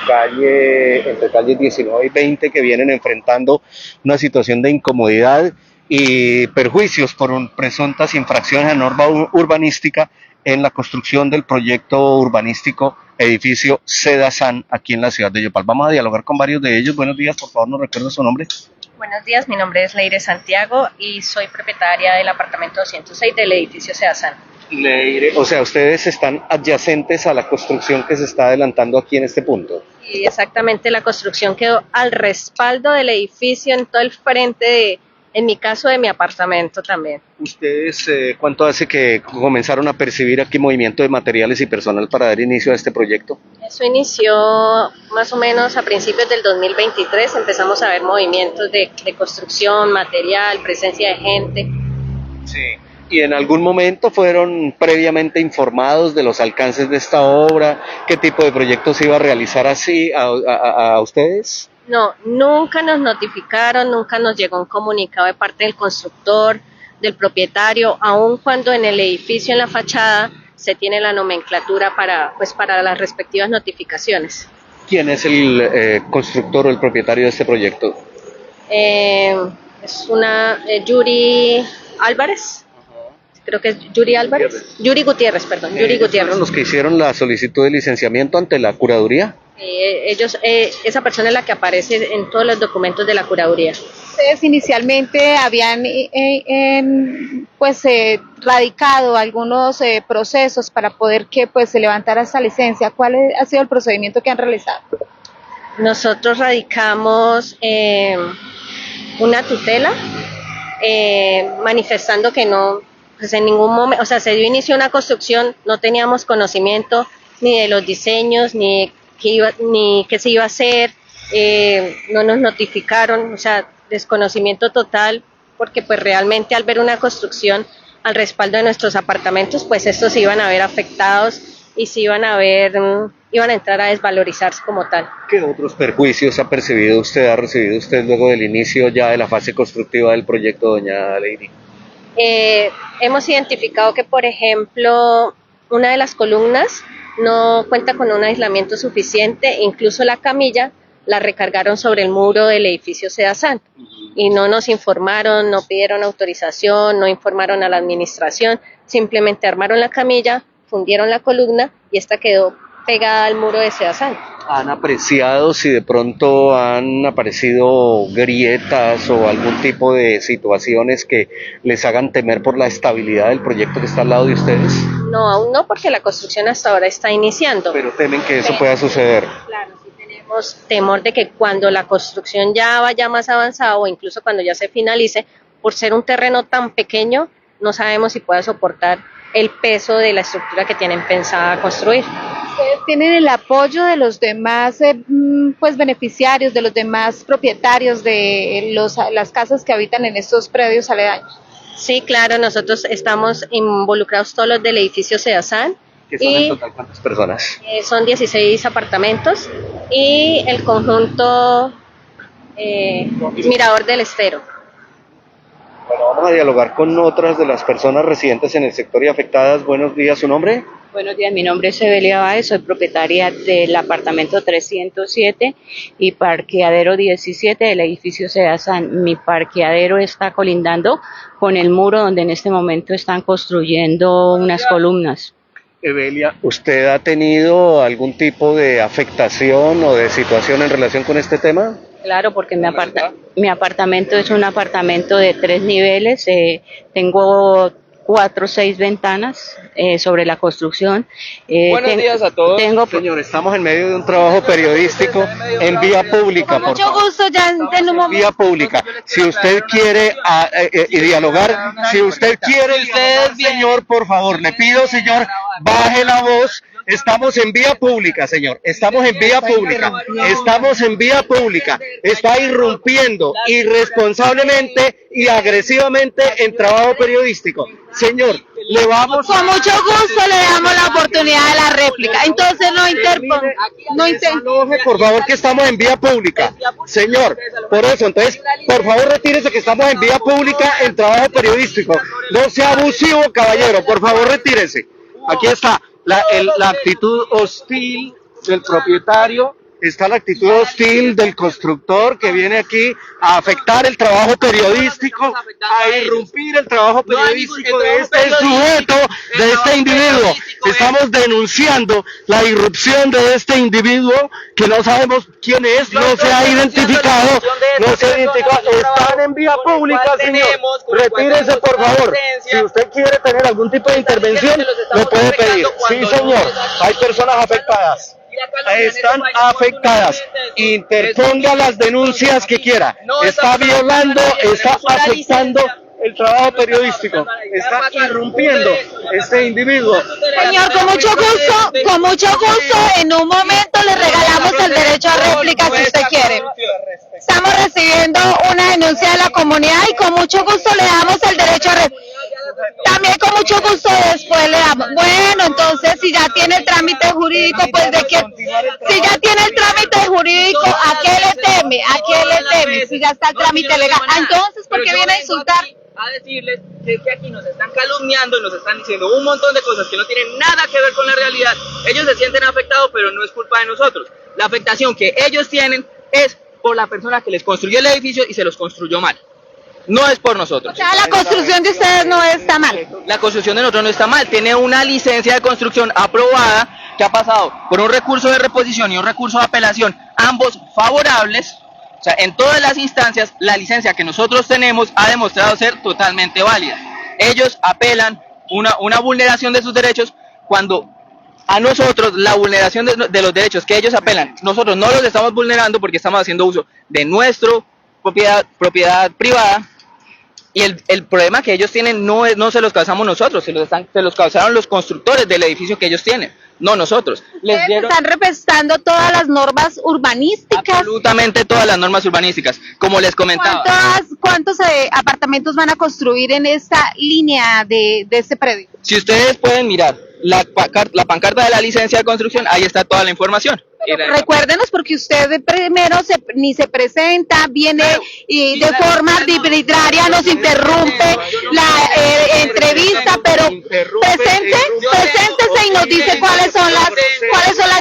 Entre calles 19 y 20 que vienen enfrentando una situación de incomodidad y perjuicios por presuntas infracciones a norma urbanística en la construcción del proyecto urbanístico edificio Cedasan aquí en la ciudad de Yopal. Vamos a dialogar con varios de ellos. Buenos días, por favor, ¿nos recuerda su nombre? Buenos días, mi nombre es Leire Santiago y soy propietaria del apartamento 206 del edificio Cedasan. Leire, o sea, ustedes están adyacentes a la construcción que se está adelantando aquí en este punto. Y exactamente, la construcción quedó al respaldo del edificio en todo el frente en mi caso, de mi apartamento también. ¿Ustedes cuánto hace que comenzaron a percibir aquí movimiento de materiales y personal para dar inicio a este proyecto? Eso inició más o menos a principios del 2023, empezamos a ver movimientos de construcción, material, presencia de gente. Sí. ¿Y en algún momento fueron previamente informados de los alcances de esta obra? ¿Qué tipo de proyecto se iba a realizar así a ustedes? No, nunca nos notificaron, nunca nos llegó un comunicado de parte del constructor, del propietario, aun cuando en el edificio, en la fachada, se tiene la nomenclatura para las respectivas notificaciones. ¿Quién es el constructor o el propietario de este proyecto? Es una Yuri Álvarez. Creo que es Yuri Álvarez. Yuri Gutiérrez, perdón. Yuri Gutiérrez. ¿Fueron los que hicieron la solicitud de licenciamiento ante la curaduría? Esa persona es la que aparece en todos los documentos de la curaduría. Ustedes inicialmente habían radicado algunos procesos para poder que se levantara esta licencia. ¿Cuál ha sido el procedimiento que han realizado? Nosotros radicamos una tutela manifestando que no, pues en ningún momento, o sea, se dio inicio a una construcción, no teníamos conocimiento ni de los diseños, ni qué se iba a hacer, no nos notificaron, o sea, desconocimiento total, porque pues realmente al ver una construcción al respaldo de nuestros apartamentos, pues estos se iban a ver afectados y se iban a entrar a desvalorizarse como tal. ¿Qué otros perjuicios ha recibido usted luego del inicio ya de la fase constructiva del proyecto, doña Leire? Hemos identificado que, por ejemplo, una de las columnas no cuenta con un aislamiento suficiente, incluso la camilla la recargaron sobre el muro del edificio Cedasan y no nos informaron, no pidieron autorización, no informaron a la administración, simplemente armaron la camilla, fundieron la columna y esta quedó pegada al muro de Cedasan. ¿Han apreciado si de pronto han aparecido grietas o algún tipo de situaciones que les hagan temer por la estabilidad del proyecto que está al lado de ustedes? No, aún no, porque la construcción hasta ahora está iniciando. Pero temen que eso pueda suceder. Claro, sí tenemos temor de que cuando la construcción ya vaya más avanzada o incluso cuando ya se finalice, por ser un terreno tan pequeño, no sabemos si pueda soportar el peso de la estructura que tienen pensada construir. ¿Ustedes tienen el apoyo de los demás beneficiarios, de los demás propietarios de las casas que habitan en estos predios aledaños? Sí, claro, nosotros estamos involucrados todos los del edificio Cedasan. ¿Que son en total cuántas personas? Son 16 apartamentos y el conjunto Mirador del Estero. Bueno, vamos a dialogar con otras de las personas residentes en el sector y afectadas. Buenos días, ¿su nombre? Buenos días, mi nombre es Evelia Báez, soy propietaria del apartamento 307 y parqueadero 17 del edificio Cedasan. Mi parqueadero está colindando con el muro donde en este momento están construyendo unas columnas. Evelia, ¿usted ha tenido algún tipo de afectación o de situación en relación con este tema? Claro, porque mi apartamento es un apartamento de 3 niveles, tengo 4 o 6 ventanas sobre la construcción. Buenos días a todos. Señor, estamos en medio de un trabajo periodístico en vía pública. Con mucho gusto, ya en un momento. Vía pública. Si usted quiere dialogar, si usted quiere, señor, por favor, le pido, señor, baje la voz. Estamos en vía pública, señor. Estamos en vía pública. Estamos en vía pública. Está irrumpiendo irresponsablemente y agresivamente en trabajo periodístico. Señor, le vamos Con mucho gusto le damos la oportunidad de la réplica. Entonces no interponga. Por favor, que estamos en vía pública. Señor, por eso, entonces, por favor, retírese que estamos en vía pública en trabajo periodístico. No sea abusivo, caballero. Por favor, retírese. Aquí está la actitud hostil del propietario está la actitud hostil del constructor que viene aquí a afectar el trabajo periodístico, a irrumpir el trabajo periodístico de este sujeto, de este individuo. Estamos denunciando la irrupción de este individuo que no sabemos quién es, no se ha identificado, están en vía pública, señor. Retírese, por favor. Si usted quiere tener algún tipo de intervención, lo puede pedir. Sí, señor. Hay personas afectadas. Están afectadas. Interponga las denuncias que quiera. Está violando, está afectando el trabajo periodístico. Está irrumpiendo este individuo. Señor, con mucho gusto, en un momento le regalamos el derecho a réplica si usted quiere. Estamos recibiendo una denuncia de la comunidad y con mucho gusto le damos el derecho a réplica. También con mucho gusto después le damos. Bueno, entonces si ya tiene el trámite jurídico, pues de qué, si ya tiene el trámite jurídico, ¿a qué le teme? ¿A qué le teme? Si ya está el trámite legal. Entonces, ¿por qué viene a insultar? A decirles que aquí nos están calumniando y nos están diciendo un montón de cosas que no tienen nada que ver con la realidad. Ellos se sienten afectados, pero no es culpa de nosotros. La afectación que ellos tienen es por la persona que les construyó el edificio y se los construyó mal. No es por nosotros. O sea, la construcción de ustedes no está mal. La construcción de nosotros no está mal. Tiene una licencia de construcción aprobada que ha pasado por un recurso de reposición y un recurso de apelación, ambos favorables. O sea, en todas las instancias, la licencia que nosotros tenemos ha demostrado ser totalmente válida. Ellos apelan una vulneración de sus derechos cuando a nosotros la vulneración de los derechos que ellos apelan, nosotros no los estamos vulnerando porque estamos haciendo uso de nuestra propiedad privada. Y el problema que ellos tienen no se los causamos nosotros, se los causaron los constructores del edificio que ellos tienen, no nosotros. Están respetando todas las normas urbanísticas. Absolutamente todas las normas urbanísticas, como les comentaba. ¿Cuántos apartamentos van a construir en esta línea de este predio? Si ustedes pueden mirar la pancarta de la licencia de construcción, ahí está toda la información. Recuérdenos, porque usted primero ni se presenta, viene y de forma arbitraria nos interrumpe la entrevista, pero preséntese y nos dice cuáles son las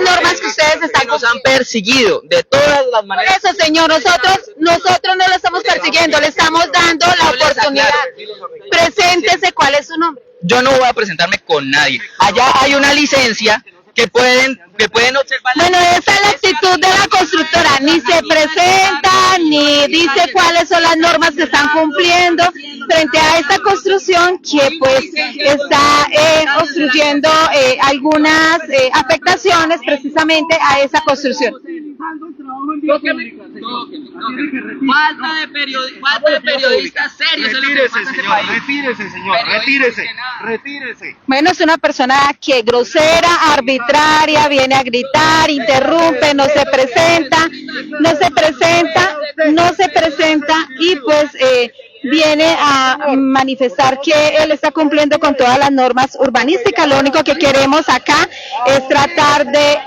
normas que ustedes están nos han perseguido de todas las maneras. Por eso, señor, nosotros no lo estamos persiguiendo, le estamos dando la oportunidad. Preséntese, ¿cuál es su nombre? Yo no voy a presentarme con nadie. Allá hay una licencia que pueden observar. Bueno, esa es la actitud de la constructora, ni se presenta, ni dice cuáles son las normas que están cumpliendo frente a esta construcción que pues está construyendo algunas afectaciones precisamente a esa construcción. Falta de periodistas serios. Retírese, señor, retírese. Bueno, es una persona que grosera, arbitraria, viene a gritar, interrumpe, no se presenta y pues viene a manifestar que él está cumpliendo con todas las normas urbanísticas. Lo único que queremos acá es tratar de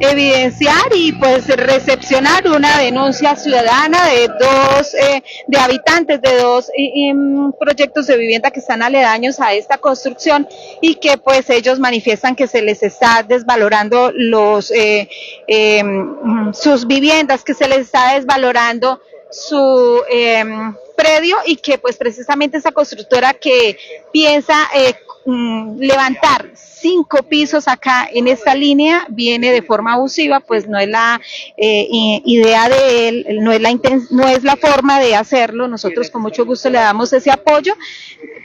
evidenciar y pues recepcionar una denuncia ciudadana de habitantes de dos proyectos de vivienda que están aledaños a esta construcción y que pues ellos manifiestan que se les está desvalorando sus viviendas, que se les está desvalorando su predio y que pues precisamente esa constructora que piensa levantar 5 pisos acá en esta línea viene de forma abusiva, pues no es la idea de él, no es la forma de hacerlo. Nosotros con mucho gusto le damos ese apoyo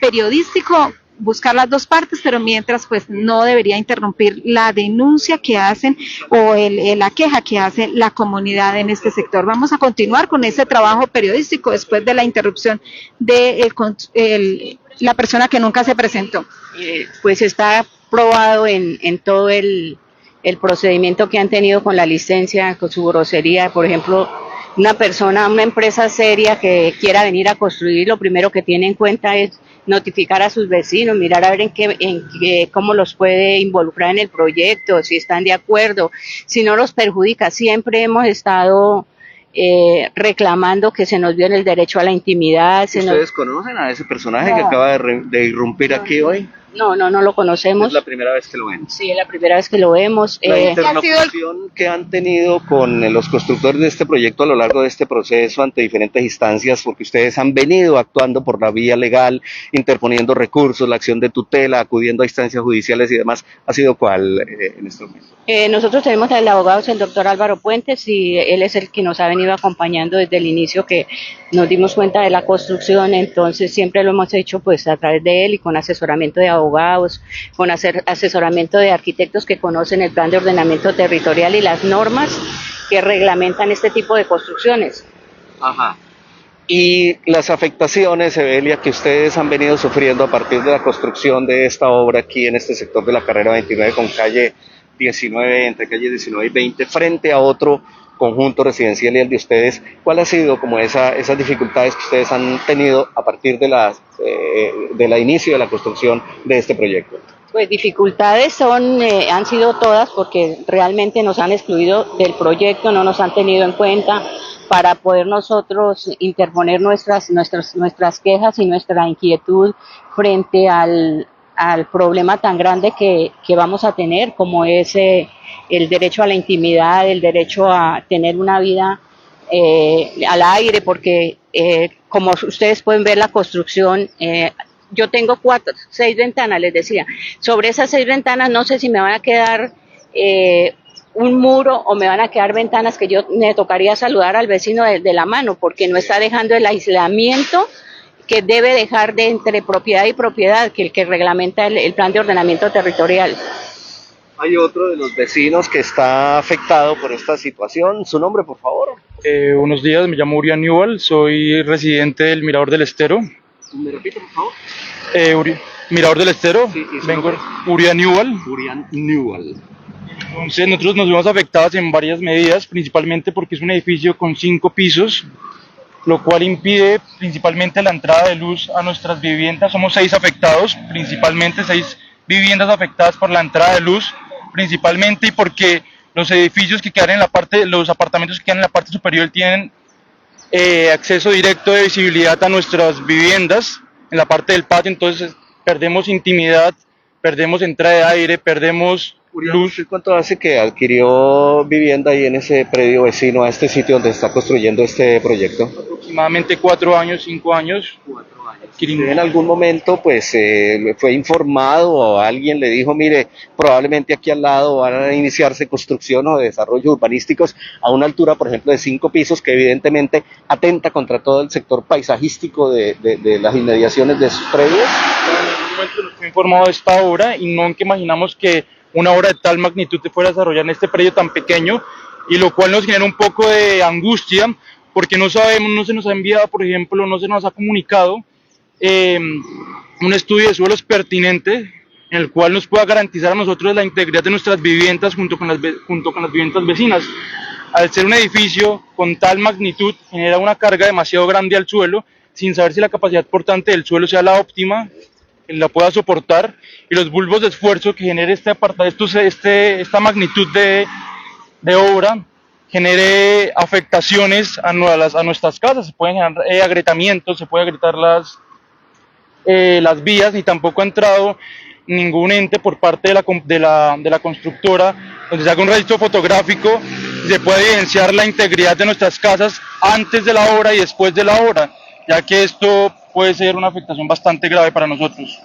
periodístico, buscar las dos partes, pero mientras pues no debería interrumpir la denuncia que hacen o la queja que hace la comunidad en este sector. Vamos a continuar con ese trabajo periodístico después de la interrupción de la persona que nunca se presentó. Pues está probado en todo el procedimiento que han tenido con la licencia, con su grosería. Por ejemplo, una empresa seria que quiera venir a construir, lo primero que tiene en cuenta es notificar a sus vecinos, mirar a ver cómo los puede involucrar en el proyecto, si están de acuerdo, si no los perjudica. Siempre hemos estado reclamando que se nos viole el derecho a la intimidad. ¿Ustedes conocen a ese personaje que acaba de irrumpir aquí hoy? No lo conocemos. Es la primera vez que lo ven. Sí, es la primera vez que lo vemos. La interlocución que han tenido con los constructores de este proyecto a lo largo de este proceso ante diferentes instancias, porque ustedes han venido actuando por la vía legal, interponiendo recursos, la acción de tutela, acudiendo a instancias judiciales y demás, ¿ha sido cuál en este momento? Nosotros tenemos al abogado, el doctor Álvaro Puentes, y él es el que nos ha venido acompañando desde el inicio que nos dimos cuenta de la construcción. Entonces siempre lo hemos hecho pues a través de él y con asesoramiento de abogados, con asesoramiento de arquitectos que conocen el plan de ordenamiento territorial y las normas que reglamentan este tipo de construcciones. Ajá. Y las afectaciones, Evelia, que ustedes han venido sufriendo a partir de la construcción de esta obra aquí en este sector de la carrera 29 con calle 19, entre calle 19 y 20, frente a otro conjunto residencial y el de ustedes, ¿cuál ha sido como esas dificultades que ustedes han tenido a partir de la inicio de la construcción de este proyecto? Pues dificultades han sido todas porque realmente nos han excluido del proyecto, no nos han tenido en cuenta para poder nosotros interponer nuestras quejas y nuestra inquietud frente al problema tan grande que vamos a tener, como es el derecho a la intimidad, el derecho a tener una vida al aire, porque como ustedes pueden ver la construcción, yo tengo 6 ventanas, les decía. Sobre esas 6 ventanas no sé si me van a quedar un muro o me van a quedar ventanas que yo me tocaría saludar al vecino de la mano, porque no está dejando el aislamiento que debe dejar de entre propiedad y propiedad, que el que reglamenta el plan de ordenamiento territorial. Hay otro de los vecinos que está afectado por esta situación. ¿Su nombre, por favor? Buenos días, me llamo Urián Newell, soy residente del Mirador del Estero. ¿Me repite, por favor? Mirador del Estero, Sí, vengo Urián Newell. Urián Newell. Entonces nosotros nos vemos afectados en varias medidas, principalmente porque es un edificio con 5 pisos, lo cual impide principalmente la entrada de luz a nuestras viviendas. Somos 6 afectados, principalmente 6 viviendas afectadas por la entrada de luz, principalmente y porque los edificios que quedan en la parte, los apartamentos que quedan en la parte superior tienen acceso directo de visibilidad a nuestras viviendas en la parte del patio, entonces perdemos intimidad, perdemos entrada de aire, perdemos luz. ¿Cuánto hace que adquirió vivienda ahí en ese predio vecino a este sitio donde está construyendo este proyecto? Aproximadamente 4 años, 5 años. ¿En algún momento pues fue informado o alguien le dijo, mire, probablemente aquí al lado van a iniciarse construcción o desarrollos urbanísticos a una altura, por ejemplo, de 5 pisos, que evidentemente atenta contra todo el sector paisajístico de las inmediaciones de sus predios? En algún momento nos fue informado de esta obra y nunca imaginamos que una obra de tal magnitud se fuera a desarrollar en este predio tan pequeño, y lo cual nos genera un poco de angustia porque no sabemos, no se nos ha enviado, por ejemplo, no se nos ha comunicado un estudio de suelos pertinente en el cual nos pueda garantizar a nosotros la integridad de nuestras viviendas junto con las viviendas vecinas. Al ser un edificio con tal magnitud, genera una carga demasiado grande al suelo, sin saber si la capacidad portante del suelo sea la óptima, que la pueda soportar, y los bulbos de esfuerzo que genere esta magnitud de obra genere afectaciones a nuestras casas. Se pueden generar agrietamientos, se puede agrietar las vías, ni tampoco ha entrado ningún ente por parte de la constructora donde se haga un registro fotográfico y se pueda evidenciar la integridad de nuestras casas antes de la obra y después de la obra, ya que esto puede ser una afectación bastante grave para nosotros.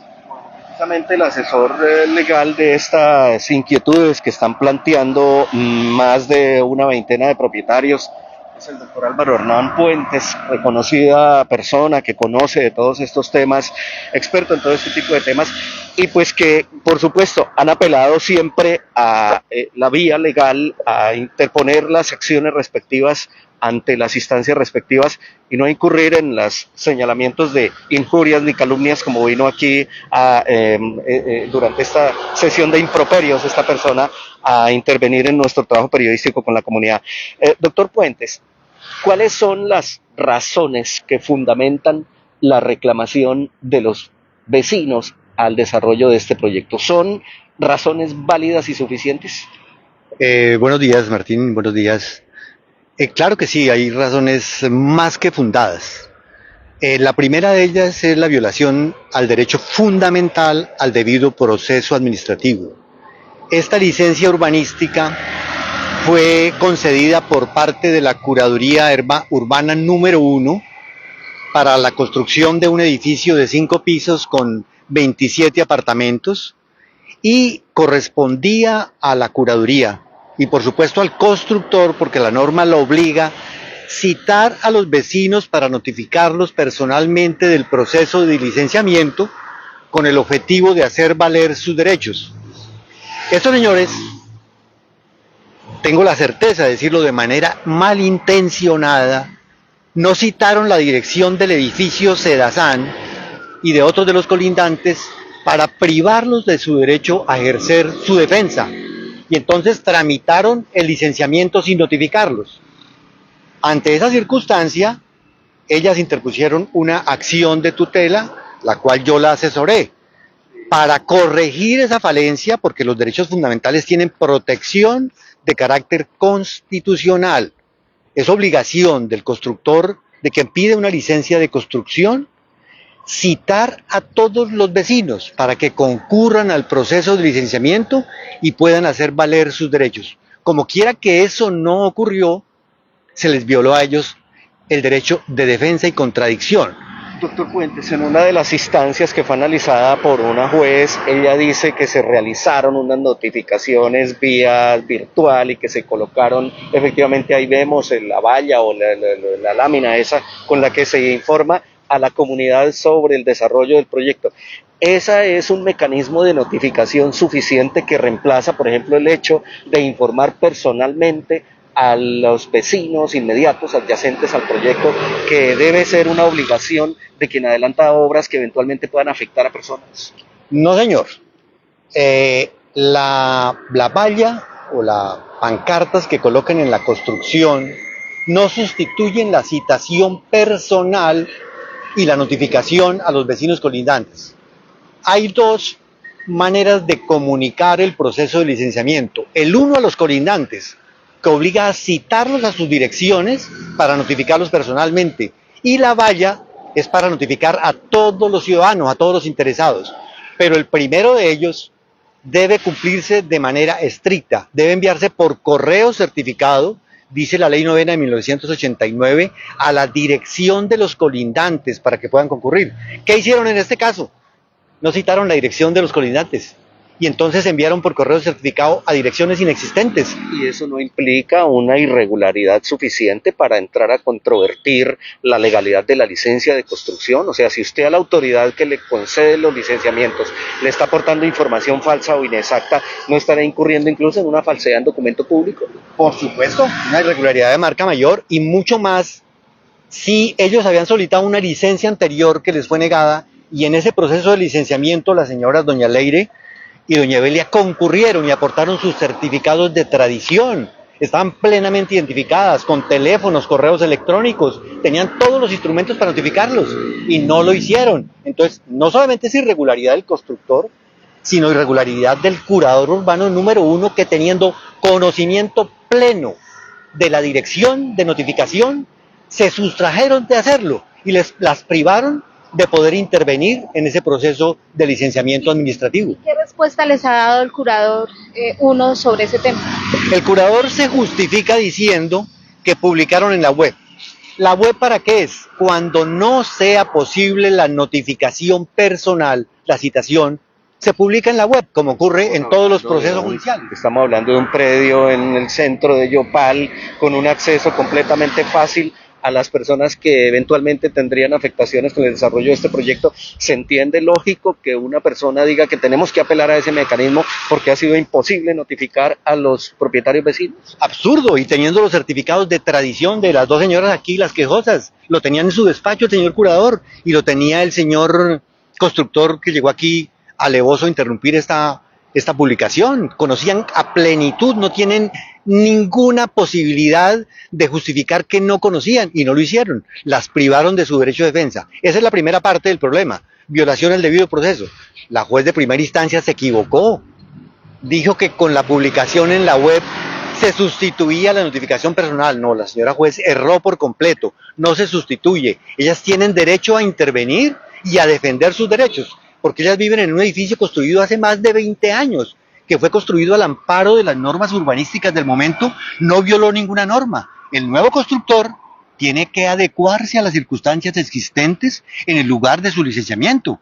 Precisamente el asesor legal de estas inquietudes que están planteando más de una veintena de propietarios es el doctor Álvaro Hernán Puentes, reconocida persona que conoce de todos estos temas, experto en todo este tipo de temas, y pues que por supuesto han apelado siempre a la vía legal, a interponer las acciones respectivas ante las instancias respectivas y no incurrir en los señalamientos de injurias ni calumnias, como vino aquí durante esta sesión de improperios esta persona a intervenir en nuestro trabajo periodístico con la comunidad. Doctor Puentes, ¿cuáles son las razones que fundamentan la reclamación de los vecinos al desarrollo de este proyecto? ¿Son razones válidas y suficientes? Buenos días, Martín, buenos días. Claro que sí, hay razones más que fundadas. La primera de ellas es la violación al derecho fundamental al debido proceso administrativo. Esta licencia urbanística fue concedida por parte de la Curaduría Urbana número 1 para la construcción de un edificio de 5 pisos con 27 apartamentos y correspondía a la Curaduría y por supuesto al constructor, porque la norma lo obliga, citar a los vecinos para notificarlos personalmente del proceso de licenciamiento con el objetivo de hacer valer sus derechos. Estos señores, tengo la certeza de decirlo de manera malintencionada, no citaron la dirección del edificio Sedazán y de otros de los colindantes para privarlos de su derecho a ejercer su defensa, y entonces tramitaron el licenciamiento sin notificarlos. Ante esa circunstancia, ellas interpusieron una acción de tutela, la cual yo la asesoré, para corregir esa falencia, porque los derechos fundamentales tienen protección de carácter constitucional. Es obligación del constructor, de quien pide una licencia de construcción, citar a todos los vecinos para que concurran al proceso de licenciamiento y puedan hacer valer sus derechos. Como quiera que eso no ocurrió, se les violó a ellos el derecho de defensa y contradicción. Doctor Puentes, en una de las instancias que fue analizada por una juez, ella dice que se realizaron unas notificaciones vía virtual y que se colocaron, efectivamente ahí vemos la valla o la lámina esa con la que se informa a la comunidad sobre el desarrollo del proyecto. ¿Ese es un mecanismo de notificación suficiente que reemplaza, por ejemplo, el hecho de informar personalmente a los vecinos inmediatos adyacentes al proyecto, que debe ser una obligación de quien adelanta obras que eventualmente puedan afectar a personas? No, señor. La valla o las pancartas que coloquen en la construcción no sustituyen la citación personal y la notificación a los vecinos colindantes. Hay dos maneras de comunicar el proceso de licenciamiento. El uno a los colindantes, que obliga a citarlos a sus direcciones para notificarlos personalmente, y la valla es para notificar a todos los ciudadanos, a todos los interesados. Pero el primero de ellos debe cumplirse de manera estricta, debe enviarse por correo certificado, dice la Ley 9 de 1989, a la dirección de los colindantes para que puedan concurrir. ¿Qué hicieron en este caso? No citaron la dirección de los colindantes y entonces enviaron por correo certificado a direcciones inexistentes. ¿Y eso no implica una irregularidad suficiente para entrar a controvertir la legalidad de la licencia de construcción? O sea, si usted a la autoridad que le concede los licenciamientos le está aportando información falsa o inexacta, ¿no estará incurriendo incluso en una falsedad en documento público? Por supuesto, una irregularidad de marca mayor, y mucho más si ellos habían solicitado una licencia anterior que les fue negada, y en ese proceso de licenciamiento las señoras doña Leire y doña Evelia concurrieron y aportaron sus certificados de tradición. Estaban plenamente identificadas, con teléfonos, correos electrónicos, tenían todos los instrumentos para notificarlos y no lo hicieron. Entonces, no solamente es irregularidad del constructor, sino irregularidad del curador urbano número 1, que teniendo conocimiento pleno de la dirección de notificación, se sustrajeron de hacerlo y las privaron de poder intervenir en ese proceso de licenciamiento administrativo. ¿Qué respuesta les ha dado el curador 1 sobre ese tema? El curador se justifica diciendo que publicaron en la web. ¿La web para qué es? Cuando no sea posible la notificación personal, la citación, se publica en la web, como ocurre en todos los procesos judiciales. Estamos hablando de un predio en el centro de Yopal, con un acceso completamente fácil a las personas que eventualmente tendrían afectaciones con el desarrollo de este proyecto. Se entiende lógico que una persona diga que tenemos que apelar a ese mecanismo porque ha sido imposible notificar a los propietarios vecinos. Absurdo, y teniendo los certificados de tradición de las dos señoras aquí, las quejosas, lo tenían en su despacho el señor curador y lo tenía el señor constructor que llegó aquí alevoso a interrumpir esta publicación. Conocían a plenitud, no tienen ninguna posibilidad de justificar que no conocían y no lo hicieron. Las privaron de su derecho de defensa. Esa es la primera parte del problema, violación al debido proceso. La juez de primera instancia se equivocó. Dijo que con la publicación en la web se sustituía la notificación personal. No, la señora juez erró por completo. No se sustituye. Ellas tienen derecho a intervenir y a defender sus derechos, porque ellas viven en un edificio construido hace más de 20 años, que fue construido al amparo de las normas urbanísticas del momento, no violó ninguna norma. El nuevo constructor tiene que adecuarse a las circunstancias existentes en el lugar de su licenciamiento.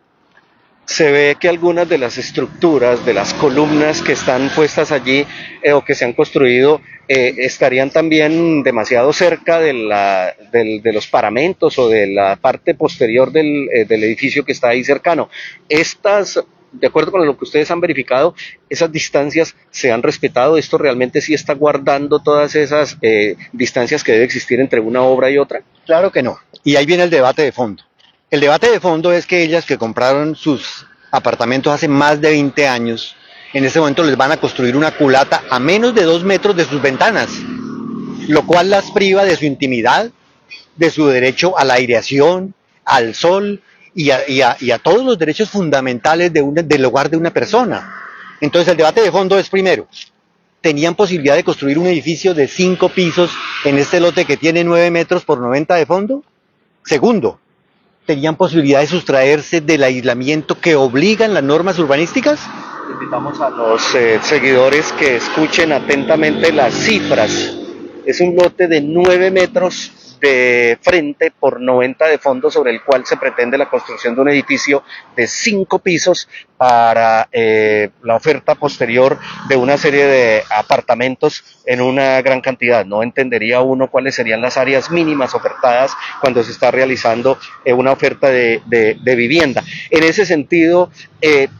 Se ve que algunas de las estructuras, de las columnas que están puestas allí o que se han construido estarían también demasiado cerca de los paramentos o de la parte posterior del edificio que está ahí cercano. Estas, de acuerdo con lo que ustedes han verificado, esas distancias se han respetado. ¿Esto realmente sí está guardando todas esas distancias que debe existir entre una obra y otra? Claro que no. Y ahí viene el debate de fondo. El debate de fondo es que ellas que compraron sus apartamentos hace más de 20 años, en este momento les van a construir una culata a menos de 2 metros de sus ventanas, lo cual las priva de su intimidad, de su derecho a la aireación, al sol y a todos los derechos fundamentales del hogar de una persona. Entonces el debate de fondo es, primero, tenían posibilidad de construir un edificio de 5 pisos en este lote que tiene 9 metros por 90 de fondo. Segundo, tenían posibilidad de sustraerse del aislamiento que obligan las normas urbanísticas. Invitamos a los seguidores que escuchen atentamente las cifras. Es un lote de 9 metros de frente por 90 de fondo, sobre el cual se pretende la construcción de un edificio de 5 pisos para la oferta posterior de una serie de apartamentos en una gran cantidad. No entendería uno cuáles serían las áreas mínimas ofertadas cuando se está realizando una oferta de vivienda. En ese sentido,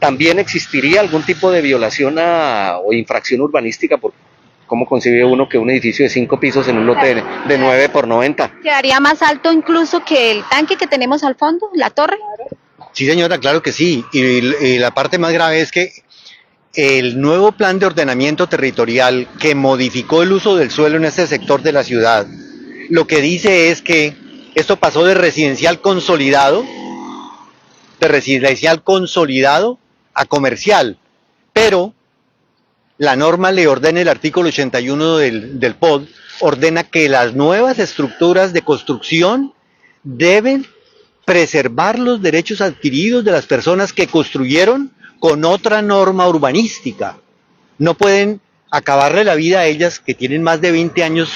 ¿también existiría algún tipo de violación o infracción urbanística? ¿Cómo concibe uno que un edificio de 5 pisos en un lote de 9 por 90? ¿Quedaría más alto incluso que el tanque que tenemos al fondo, la torre? Sí, señora, claro que sí. Y la parte más grave es que el nuevo plan de ordenamiento territorial que modificó el uso del suelo en este sector de la ciudad, lo que dice es que esto pasó de residencial consolidado a comercial, pero la norma le ordena, el artículo 81 del POD, ordena que las nuevas estructuras de construcción deben preservar los derechos adquiridos de las personas que construyeron con otra norma urbanística. No pueden acabarle la vida a ellas que tienen más de 20 años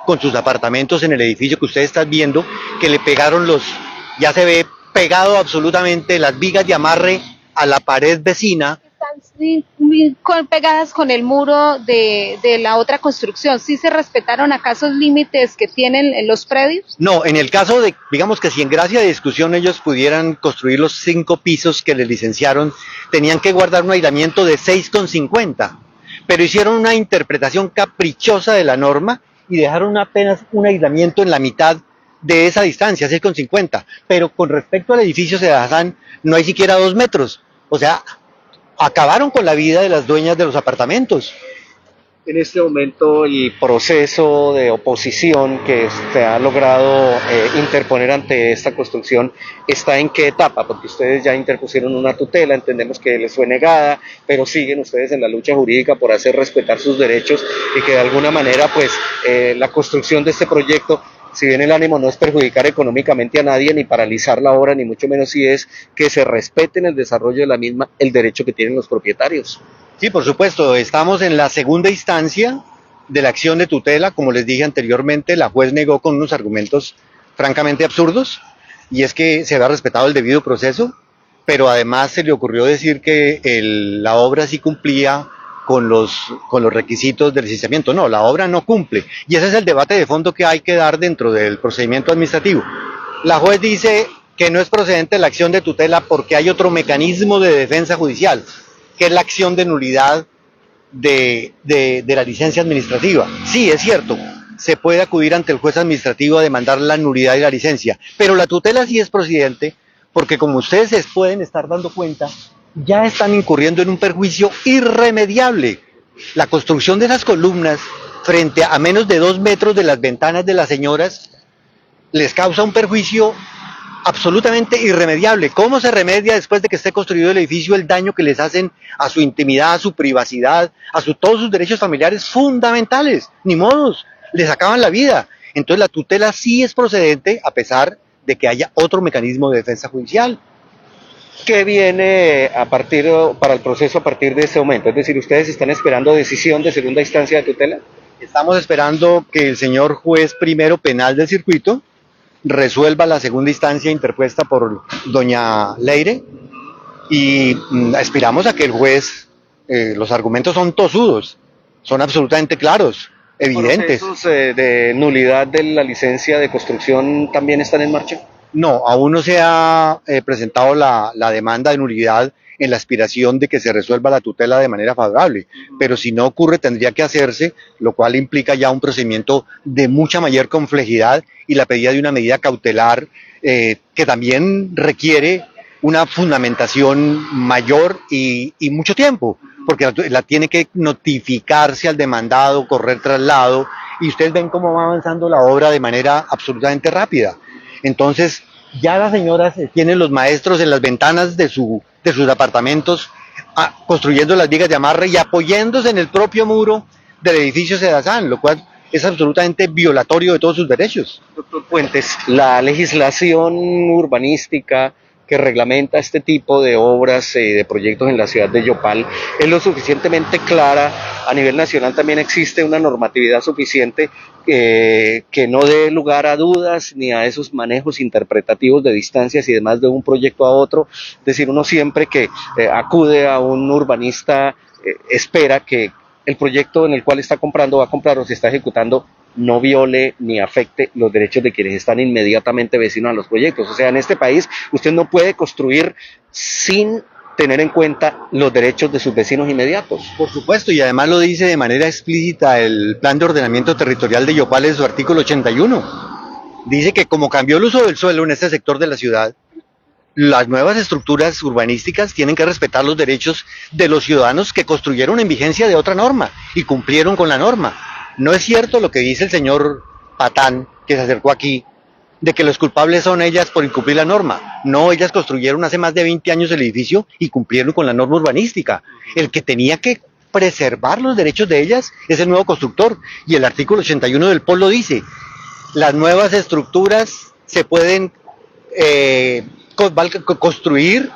con sus apartamentos en el edificio que ustedes están viendo, que le pegaron ya se ve pegado absolutamente las vigas de amarre a la pared vecina. Están pegadas con el muro de la otra construcción. ¿Sí se respetaron acaso los límites que tienen los predios? No, en el caso de, digamos que si en gracia de discusión ellos pudieran construir los 5 pisos que les licenciaron, tenían que guardar un aislamiento de 6,50, pero hicieron una interpretación caprichosa de la norma y dejaron apenas un aislamiento en la mitad de esa distancia, 6,50, pero con respecto al edificio Sedazán no hay siquiera 2 metros, o sea, acabaron con la vida de las dueñas de los apartamentos. En este momento el proceso de oposición que se ha logrado interponer ante esta construcción está en qué etapa, porque ustedes ya interpusieron una tutela, entendemos que les fue negada, pero siguen ustedes en la lucha jurídica por hacer respetar sus derechos y que de alguna manera pues la construcción de este proyecto, si bien el ánimo no es perjudicar económicamente a nadie ni paralizar la obra, ni mucho menos si es que se respete en el desarrollo de la misma el derecho que tienen los propietarios. Sí, por supuesto, estamos en la segunda instancia de la acción de tutela. Como les dije anteriormente, la juez negó con unos argumentos francamente absurdos, y es que se había respetado el debido proceso, pero además se le ocurrió decir que la obra sí cumplía con los requisitos del licenciamiento. No, la obra no cumple, y ese es el debate de fondo que hay que dar dentro del procedimiento administrativo. La juez dice que no es procedente la acción de tutela porque hay otro mecanismo de defensa judicial, que es la acción de nulidad de la licencia administrativa. Sí, es cierto, se puede acudir ante el juez administrativo a demandar la nulidad de la licencia, pero la tutela sí es procedente porque, como ustedes se pueden estar dando cuenta, ya están incurriendo en un perjuicio irremediable. La construcción de esas columnas frente a menos de 2 metros de las ventanas de las señoras les causa un perjuicio absolutamente irremediable. ¿Cómo se remedia después de que esté construido el edificio el daño que les hacen a su intimidad, a su privacidad, todos sus derechos familiares fundamentales? Ni modos, les acaban la vida. Entonces la tutela sí es procedente a pesar de que haya otro mecanismo de defensa judicial. ¿Qué viene para el proceso a partir de ese momento? Es decir, ¿ustedes están esperando decisión de segunda instancia de tutela? Estamos esperando que el señor juez primero penal del circuito resuelva la segunda instancia interpuesta por doña Leire y aspiramos a que el juez, los argumentos son tosudos, son absolutamente claros, evidentes. ¿Procesos de nulidad de la licencia de construcción también están en marcha? No, aún no se ha presentado la demanda de nulidad en la aspiración de que se resuelva la tutela de manera favorable, pero si no ocurre tendría que hacerse, lo cual implica ya un procedimiento de mucha mayor complejidad y la pedida de una medida cautelar que también requiere una fundamentación mayor y mucho tiempo, porque la tiene que notificarse al demandado, correr traslado, y ustedes ven cómo va avanzando la obra de manera absolutamente rápida. Entonces, ya las señoras tienen los maestros en las ventanas de sus apartamentos construyendo las vigas de amarre y apoyándose en el propio muro del edificio Sedazán, lo cual es absolutamente violatorio de todos sus derechos. Doctor Puentes, la legislación urbanística que reglamenta este tipo de obras, de proyectos en la ciudad de Yopal, es lo suficientemente clara. A nivel nacional también existe una normatividad suficiente que no dé lugar a dudas ni a esos manejos interpretativos de distancias y demás de un proyecto a otro. Es decir, uno siempre que acude a un urbanista espera que el proyecto en el cual está comprando, va a comprar o se está ejecutando no viole ni afecte los derechos de quienes están inmediatamente vecinos a los proyectos. O sea, en este país usted no puede construir sin tener en cuenta los derechos de sus vecinos inmediatos. Por supuesto, y además lo dice de manera explícita el Plan de Ordenamiento Territorial de Yopal en su artículo 81. Dice que como cambió el uso del suelo en este sector de la ciudad, las nuevas estructuras urbanísticas tienen que respetar los derechos de los ciudadanos que construyeron en vigencia de otra norma y cumplieron con la norma. No es cierto lo que dice el señor Patán, que se acercó aquí, de que los culpables son ellas por incumplir la norma. No, ellas construyeron hace más de 20 años el edificio y cumplieron con la norma urbanística. El que tenía que preservar los derechos de ellas es el nuevo constructor. Y el artículo 81 del POL lo dice. Las nuevas estructuras se pueden construir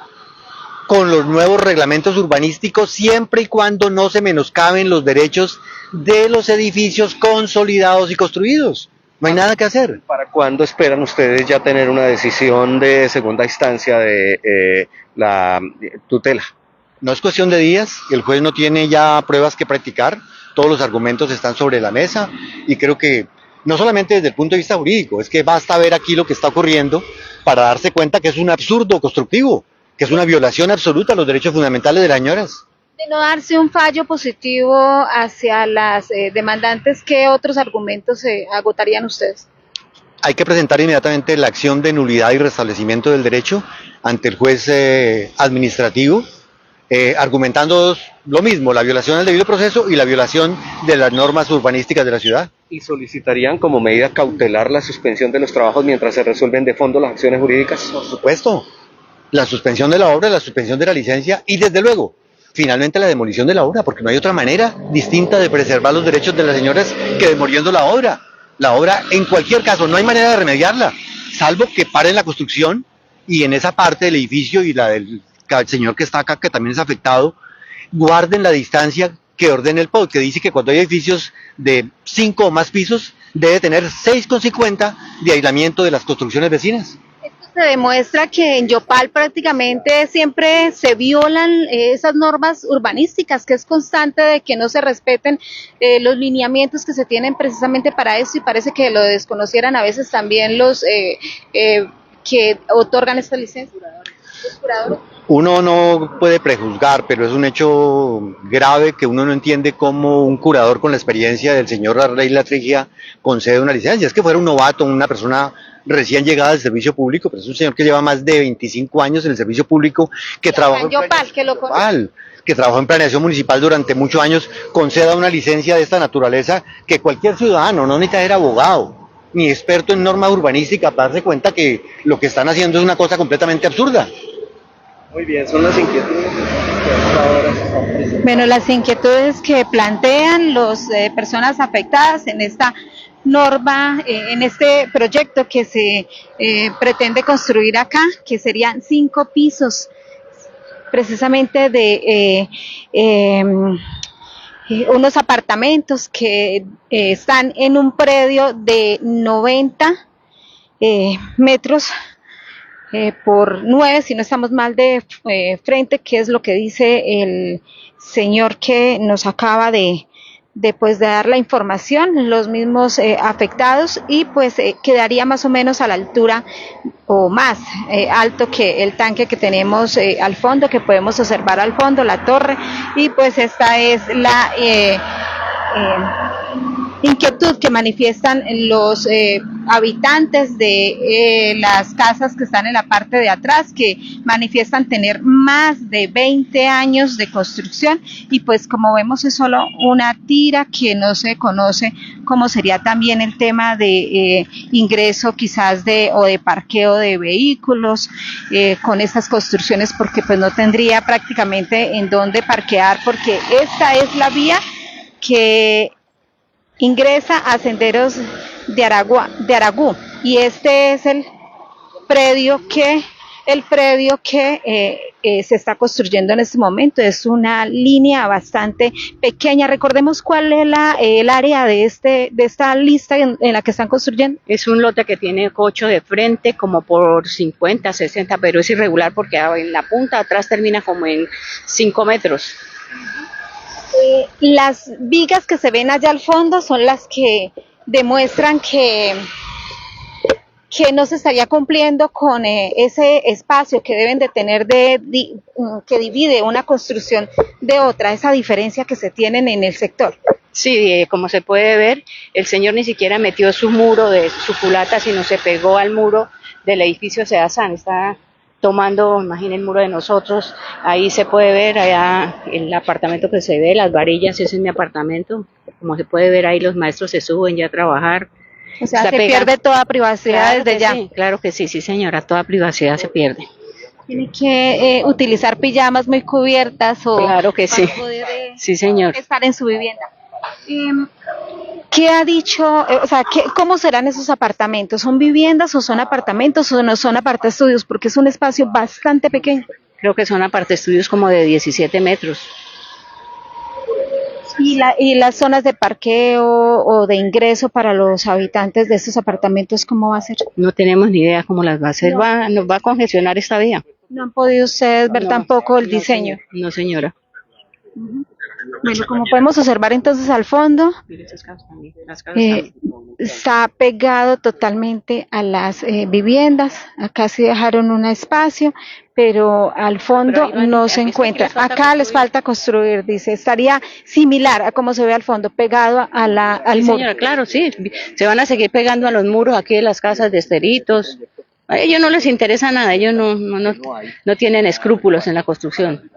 con los nuevos reglamentos urbanísticos siempre y cuando no se menoscaben los derechos de los edificios consolidados y construidos. No hay nada que hacer. ¿Para cuándo esperan ustedes ya tener una decisión de segunda instancia de la tutela? No es cuestión de días, el juez no tiene ya pruebas que practicar, todos los argumentos están sobre la mesa y creo que no solamente desde el punto de vista jurídico, es que basta ver aquí lo que está ocurriendo para darse cuenta que es un absurdo constructivo, que es una violación absoluta a los derechos fundamentales de las señoras. De no darse un fallo positivo hacia las demandantes, ¿qué otros argumentos agotarían ustedes? Hay que presentar inmediatamente la acción de nulidad y restablecimiento del derecho ante el juez administrativo, argumentando lo mismo, la violación del debido proceso y la violación de las normas urbanísticas de la ciudad. ¿Y solicitarían como medida cautelar la suspensión de los trabajos mientras se resuelven de fondo las acciones jurídicas? Por supuesto, la suspensión de la obra, la suspensión de la licencia y desde luego, finalmente la demolición de la obra, porque no hay otra manera distinta de preservar los derechos de las señoras que demoliendo la obra. La obra, en cualquier caso, no hay manera de remediarla, salvo que paren la construcción y en esa parte del edificio y la del señor que está acá, que también es afectado, guarden la distancia que ordena el POD, que dice que cuando hay edificios de 5 o más pisos, debe tener 6,50 de aislamiento de las construcciones vecinas. Se demuestra que en Yopal prácticamente siempre se violan esas normas urbanísticas, que es constante de que no se respeten los lineamientos que se tienen precisamente para eso y parece que lo desconocieran a veces también los que otorgan esta licencia. ¿Los curadores? Uno no puede prejuzgar, pero es un hecho grave que uno no entiende cómo un curador con la experiencia del señor Arley Latrigia concede una licencia. Es que fuera un novato, una persona recién llegada al servicio público, pero es un señor que lleva más de 25 años en el servicio público, que trabajó en planeación municipal durante muchos años, conceda una licencia de esta naturaleza que cualquier ciudadano, no necesita ser abogado, ni experto en norma urbanística para darse cuenta que lo que están haciendo es una cosa completamente absurda. Muy bien, son las inquietudes que hasta ahora se están presentando. Bueno, las inquietudes que plantean las personas afectadas en esta norma, en este proyecto que se pretende construir acá, que serían 5 pisos, precisamente de unos apartamentos que están en un predio de 90 metros por 9, si no estamos mal de frente, que es lo que dice el señor que nos acaba de dar la información, los mismos afectados, y pues quedaría más o menos a la altura o más alto que el tanque que tenemos al fondo, que podemos observar al fondo, la torre, y pues esta es la inquietud que manifiestan los habitantes de las casas que están en la parte de atrás, que manifiestan tener más de 20 años de construcción, y pues como vemos es solo una tira, que no se conoce cómo sería también el tema de ingreso quizás o de parqueo de vehículos con estas construcciones, porque pues no tendría prácticamente en dónde parquear, porque esta es la vía que ingresa a Senderos de Aragú, y este es el predio que se está construyendo en este momento. Es una línea bastante pequeña. Recordemos cuál es el área de esta lista en la que están construyendo. Es un lote que tiene 8 de frente, como por 50, 60, pero es irregular porque en la punta atrás termina como en 5 metros. Las vigas que se ven allá al fondo son las que demuestran que no se estaría cumpliendo con ese espacio que deben de tener que divide una construcción de otra, esa diferencia que se tienen en el sector. Sí, como se puede ver, el señor ni siquiera metió su muro de su culata, sino se pegó al muro del edificio Sedasan. Está tomando, imaginen, el muro de nosotros. Ahí se puede ver, allá el apartamento que se ve, las varillas, ese es mi apartamento. Como se puede ver ahí, los maestros se suben ya a trabajar. O sea, se pierde toda privacidad desde ya. Sí, claro que sí, sí señora, toda privacidad se pierde. Tiene que utilizar pijamas muy cubiertas claro que sí. Para poder sí, señor. estar en su vivienda. ¿Qué ha dicho, cómo serán esos apartamentos? ¿Son viviendas o son apartamentos o no son apartaestudios? Porque es un espacio bastante pequeño. Creo que son apartaestudios como de 17 metros. ¿Y las zonas de parqueo o de ingreso para los habitantes de estos apartamentos, cómo va a ser? No tenemos ni idea cómo las va a hacer. No. Nos va a congestionar esta vía. ¿No han podido ustedes ver tampoco el diseño? No, señora. Bueno, como podemos observar entonces al fondo, está pegado totalmente a las viviendas. Acá sí dejaron un espacio, pero al fondo no se encuentra. Acá les falta construir, dice. Estaría similar a como se ve al fondo, pegado al muro. Señora, claro, sí. Se van a seguir pegando a los muros aquí de las casas de Esteritos. A ellos no les interesa nada, ellos no tienen escrúpulos en la construcción.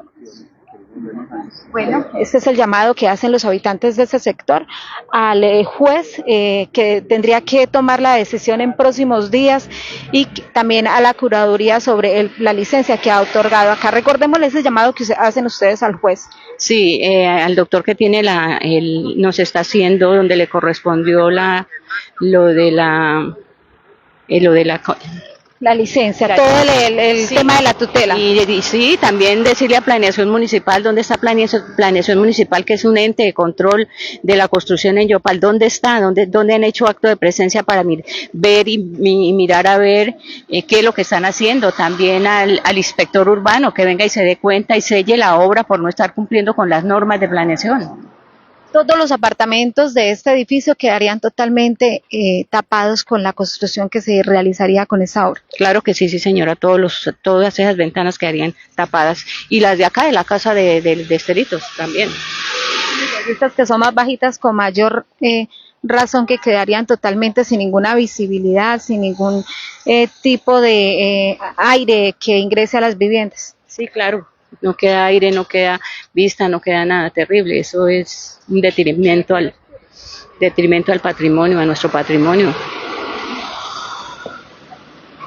Bueno, este es el llamado que hacen los habitantes de ese sector al juez que tendría que tomar la decisión en próximos días, y también a la curaduría sobre la licencia que ha otorgado acá. Recordémosle ese llamado que hacen ustedes al juez. Sí, al doctor que tiene nos está haciendo donde le correspondió lo de la licencia, todo el sí, tema de la tutela. Y sí, también decirle a Planeación Municipal, ¿dónde está Planeación Municipal, que es un ente de control de la construcción en Yopal? ¿Dónde está? ¿Dónde han hecho acto de presencia para ver y mirar a ver qué es lo que están haciendo? También al inspector urbano, que venga y se dé cuenta y selle la obra por no estar cumpliendo con las normas de planeación. Todos los apartamentos de este edificio quedarían totalmente tapados con la construcción que se realizaría con esa obra. Claro que sí, sí señora, todas esas ventanas quedarían tapadas, y las de acá de la casa de Esteritos también. Estas que son más bajitas, con mayor razón, que quedarían totalmente sin ninguna visibilidad, sin ningún tipo de aire que ingrese a las viviendas. Sí, claro. No queda aire, no queda vista, no queda nada. Terrible. Eso es un detrimento al patrimonio, a nuestro patrimonio.